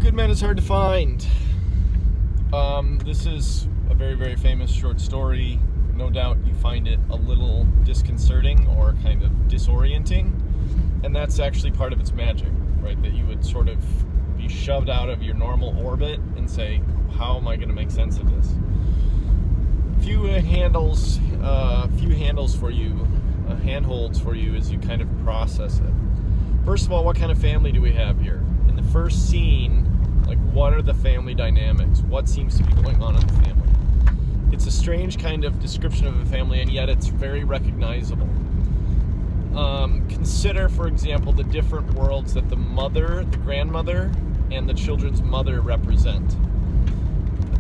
Good man is hard to find. This is a very, very famous short story. No doubt you find it a little disconcerting or kind of disorienting. And that's actually part of its magic, right? That you would sort of be shoved out of your normal orbit and say, how am I going to make sense of this? Few handles for you, handholds for you as you kind of process it. First of all, what kind of family do we have here? In the first scene, like, what are the family dynamics? What seems to be going on in the family? It's a strange kind of description of a family, and yet it's very recognizable. Consider, for example, the different worlds that the mother, the grandmother, and the children's mother represent.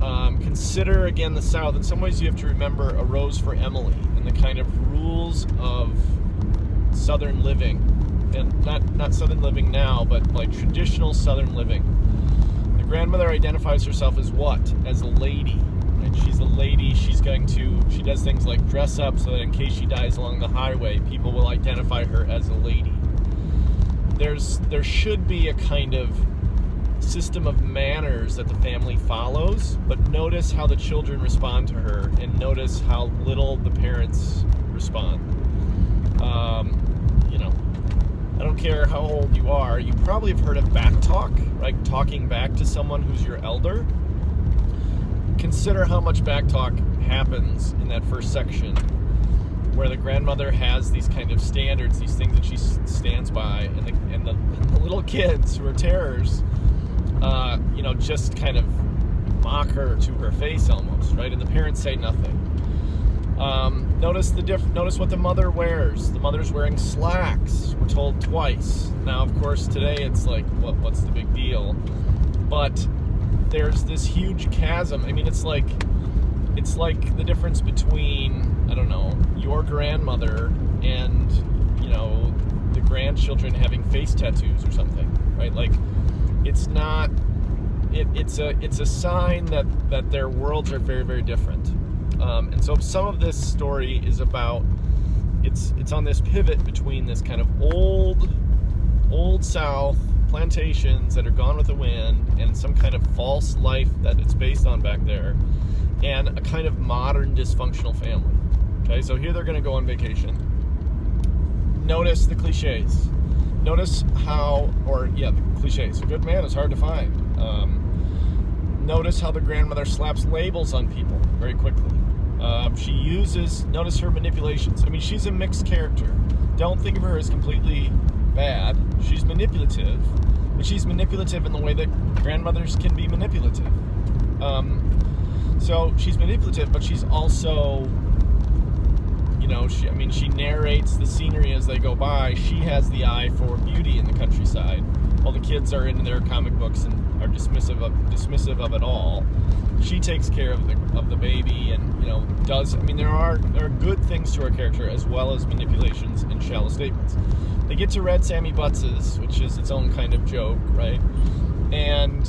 Consider, again, the South. In some ways, you have to remember A Rose for Emily and the kind of rules of Southern living. And not Southern living now, but like traditional Southern living. The grandmother identifies herself as what? As a lady. And she's a lady. She does things like dress up so that in case she dies along the highway, people will identify her as a lady. There should be a kind of system of manners that the family follows, but notice how the children respond to her, and notice how little the parents respond. I don't care how old you are, you probably have heard of back talk, right? Talking back to someone who's your elder. Consider how much back talk happens in that first section, where the grandmother has these kind of standards, these things that she stands by, and the little kids who are terrors, just kind of mock her to her face almost, right? And the parents say nothing. Notice what the mother wears. The mother's wearing slacks. We're told twice. Now, of course, today it's like, what's the big deal? But there's this huge chasm. I mean, it's like the difference between, I don't know, your grandmother and, the grandchildren having face tattoos or something, right? Like, it's not. It's a sign that their worlds are very, very different. And so some of this story is about, it's on this pivot between this kind of old South plantations that are gone with the wind and some kind of false life that it's based on back there, and a kind of modern dysfunctional family. Okay, so here they're going to go on vacation. Notice the cliches. Notice the cliches. A good man is hard to find. Notice how the grandmother slaps labels on people very quickly. Notice her manipulations. I mean, she's a mixed character. Don't think of her as completely bad. She's manipulative, but she's manipulative in the way that grandmothers can be manipulative. So she's manipulative, but she's also, she narrates the scenery as they go by. She has the eye for beauty in the countryside, while the kids are into their comic books and are dismissive of it all. She takes care of the baby, and there are good things to her character as well as manipulations and shallow statements. They get to Red Sammy Buttses, which is its own kind of joke, right? And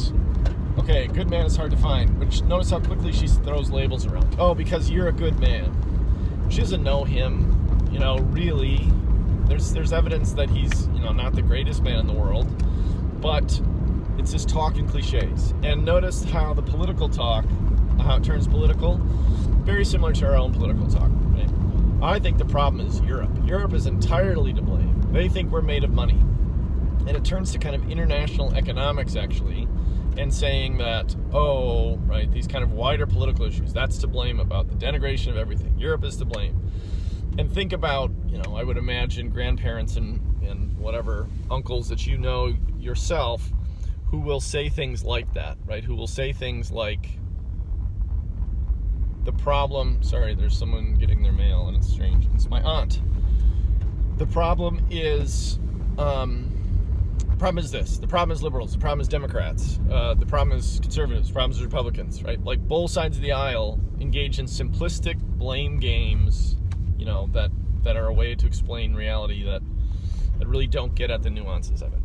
okay, good man is hard to find, but notice how quickly she throws labels around. Oh, because you're a good man. She doesn't know him, really. There's evidence that he's, not the greatest man in the world, but it's just talk and cliches. And notice how the political talk, how it turns political, very similar to our own political talk, right? I think the problem is Europe. Europe is entirely to blame. They think we're made of money. And it turns to kind of international economics, actually, and saying that, these kind of wider political issues, that's to blame about the denigration of everything. Europe is to blame. And think about, I would imagine grandparents and whatever uncles that yourself who will say things like that, right? Who will say things like, there's someone getting their mail and it's strange. It's my aunt. The problem is this. The problem is liberals. The problem is Democrats. The problem is conservatives. The problem is Republicans, right? Like, both sides of the aisle engage in simplistic blame games, that are a way to explain reality that really don't get at the nuances of it.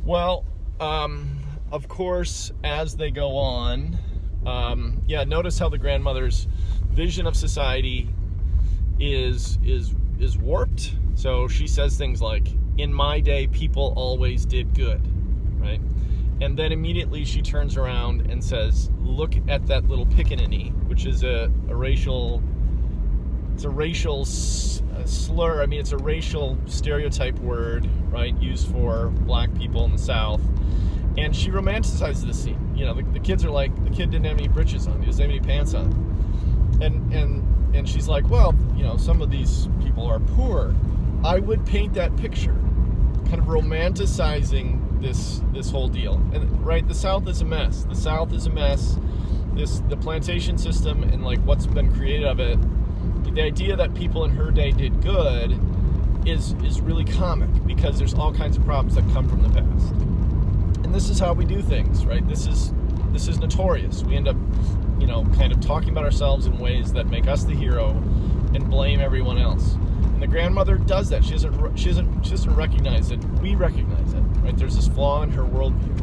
Well, of course, as they go on, notice how the grandmother's vision of society is warped. So she says things like, in my day, people always did good, right? And then immediately she turns around and says, look at that little pickaninny, which is a racial slur. I mean, it's a racial stereotype word, right, used for black people in the South. And she romanticizes the scene. You know, the kids are like, the kid didn't have any britches on, he doesn't have any pants on. And she's like, well, you know, some of these people are poor. I would paint that picture, kind of romanticizing this whole deal. And right, the South is a mess. The South is a mess. The plantation system and like what's been created of it, the idea that people in her day did good is really comic, because there's all kinds of problems that come from the past. And this is how we do things, right? This is notorious. We end up, you know, kind of talking about ourselves in ways that make us the hero and blame everyone else. And the grandmother does that. She doesn't recognize it. We recognize it, right? There's this flaw in her worldview.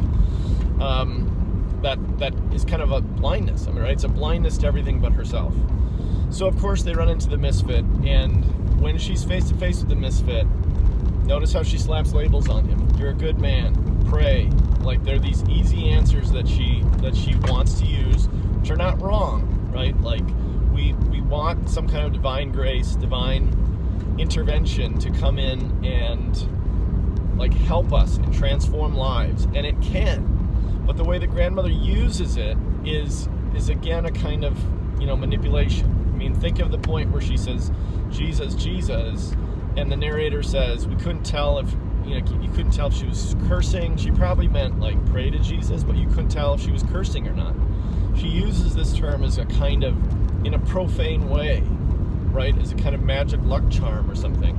That is kind of a blindness. I mean, right? It's a blindness to everything but herself. So of course they run into the misfit, and when she's face to face with the misfit, notice how she slaps labels on him. You're a good man. Pray. Like, they're these easy answers that she wants to use, which are not wrong, right? Like, we want some kind of divine grace, divine intervention to come in and like help us and transform lives, and it can. But the way the grandmother uses it is again a kind of, you know, manipulation. I mean, think of the point where she says, Jesus, Jesus, and the narrator says, we couldn't tell if, you know, you couldn't tell if she was cursing. She probably meant like pray to Jesus, but you couldn't tell if she was cursing or not. She uses this term as a kind of, in a profane way, right? As a kind of magic luck charm or something.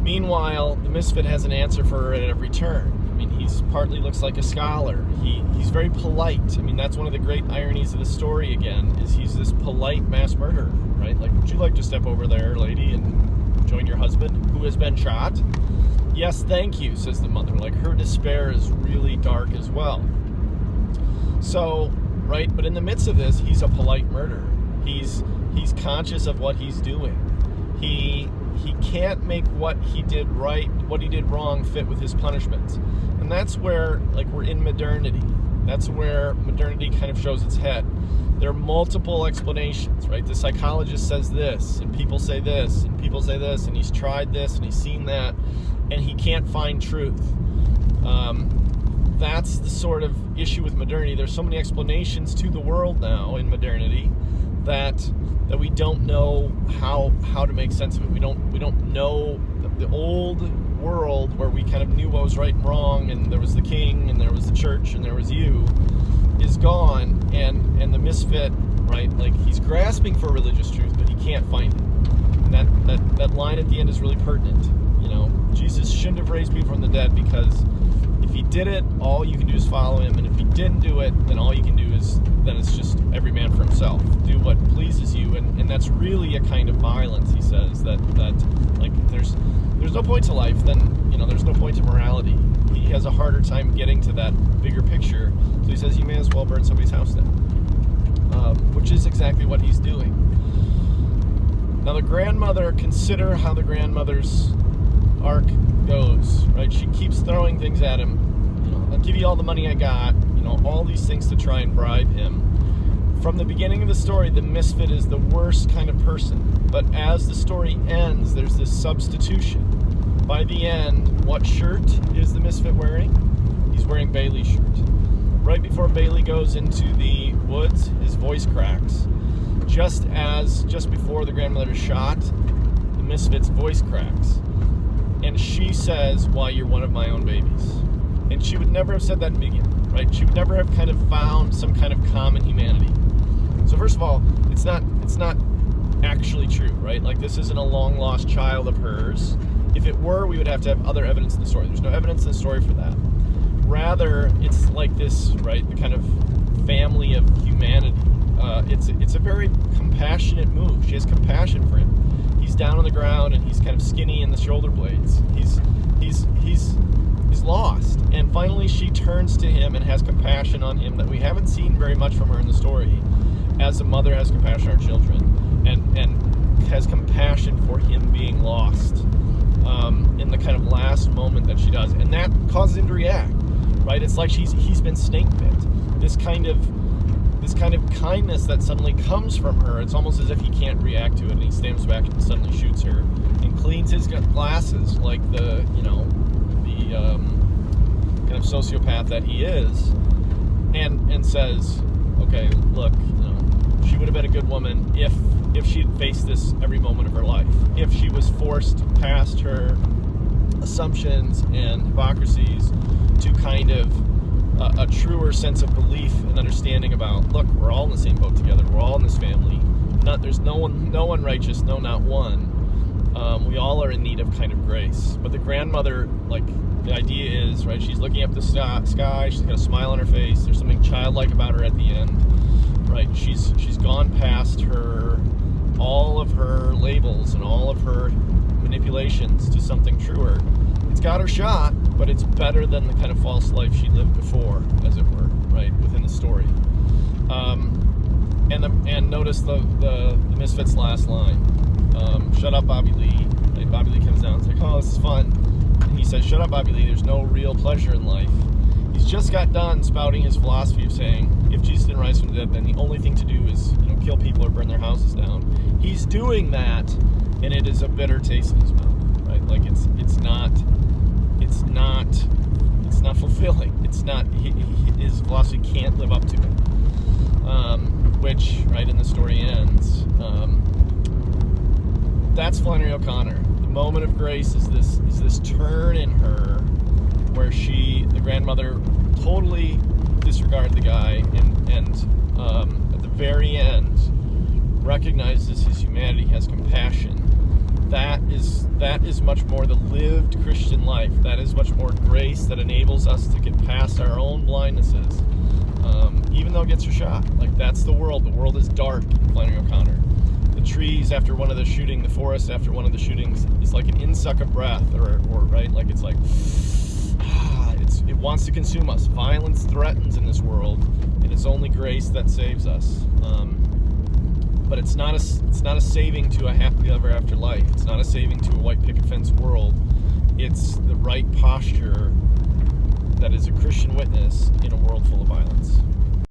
Meanwhile, the misfit has an answer for her at every turn. I mean, he's partly looks like a scholar. He's very polite. I mean, that's one of the great ironies of the story again, is he's this polite mass murderer, right? Like, would you like to step over there, lady, and join your husband who has been shot? Yes, thank you, says the mother. Like, her despair is really dark as well. So, right, but in the midst of this, he's a polite murderer. He's conscious of what he's doing. He can't make what he did right, what he did wrong fit with his punishments. And that's where, like, we're in modernity. That's where modernity kind of shows its head. There are multiple explanations, right? The psychologist says this, and people say this, and people say this, and he's tried this, and he's seen that, and he can't find truth. That's the sort of issue with modernity. There's so many explanations to the world now in modernity that we don't know how to make sense of it. We don't know the old world where we kind of knew what was right and wrong, and there was the king, and there was the church, and there was you, is gone, and the misfit, right? Like, he's grasping for religious truth, but he can't find it. And that line at the end is really pertinent. You know, Jesus shouldn't have raised people from the dead, because if he did it, all you can do is follow him, and if he didn't do it, then all you can do is, then it's just every man for himself. Do what pleases you, and that's really a kind of violence, he says, that like, there's no point to life, then, you know, there's no point to morality. He has a harder time getting to that bigger picture, so he says you may as well burn somebody's house down, which is exactly what he's doing. Now the grandmother, consider how the grandmother's arc goes, right? She keeps throwing things at him. You know, I'll give you all the money I got, you know, all these things to try and bribe him. From the beginning of the story, the misfit is the worst kind of person, but as the story ends, there's this substitution. By the end, what shirt is the misfit wearing? He's wearing Bailey's shirt. Right before Bailey goes into the woods, his voice cracks. Just before the grandmother is shot, the misfit's voice cracks. And she says, "Why, you're one of my own babies." And she would never have said that in the beginning, right? She would never have kind of found some kind of common humanity. So first of all, it's not actually true, right? Like, this isn't a long-lost child of hers. If it were, we would have to have other evidence in the story. There's no evidence in the story for that. Rather, it's like this, right? The kind of family of humanity. It's a very compassionate move. She has compassion for him. He's down on the ground and he's kind of skinny in the shoulder blades. He's lost. And finally, she turns to him and has compassion on him that we haven't seen very much from her in the story, as a mother has compassion on her children, and has compassion for him being lost in the kind of last moment that she does. And that causes him to react. right? It's like he's been snake bit. This kind of kindness that suddenly comes from her, it's almost as if he can't react to it, and he stands back and suddenly shoots her and cleans his glasses like the kind of sociopath that he is, and says, okay, look, she would have been a good woman if she had faced this every moment of her life, if she was forced past her assumptions and hypocrisies to kind of a truer sense of belief and understanding about, look, we're all in the same boat together, we're all in this family, there's no one righteous, no, not one. We all are in need of kind of grace. But the grandmother, like, the idea is, right, she's looking up the sky, she's got a smile on her face, there's something childlike about her at the end, right? She's gone past all of her labels and all of her manipulations to something truer. It's got her shot, but it's better than the kind of false life she lived before, as it were, right, within the story. And notice the Misfits' last line. Shut up, Bobby Lee. Like, Bobby Lee comes down and is like, oh, this is fun. And he says, shut up, Bobby Lee, there's no real pleasure in life. He's just got done spouting his philosophy of saying, if Jesus didn't rise from the dead, then the only thing to do is, kill people or burn their houses down. He's doing that, and it is a bitter taste in his mouth, right? Like, it's not fulfilling. It's not, his philosophy can't live up to it. Which, right, in the story ends, that's Flannery O'Connor. The moment of grace is this turn in her where the grandmother, totally disregarded the guy and at the very end recognizes his humanity, has compassion. That is much more the lived Christian life. That is much more grace that enables us to get past our own blindnesses, even though it gets her shot. Like, that's the world. The world is dark in Flannery O'Connor. The trees after one of the shooting, the forest after one of the shootings is like an insuck of breath, or right, like it's like, it wants to consume us. Violence threatens in this world. It is only grace that saves us. But it's not a saving to a happily ever after life. It's not a saving to a white picket fence world. It's the right posture that is a Christian witness in a world full of violence.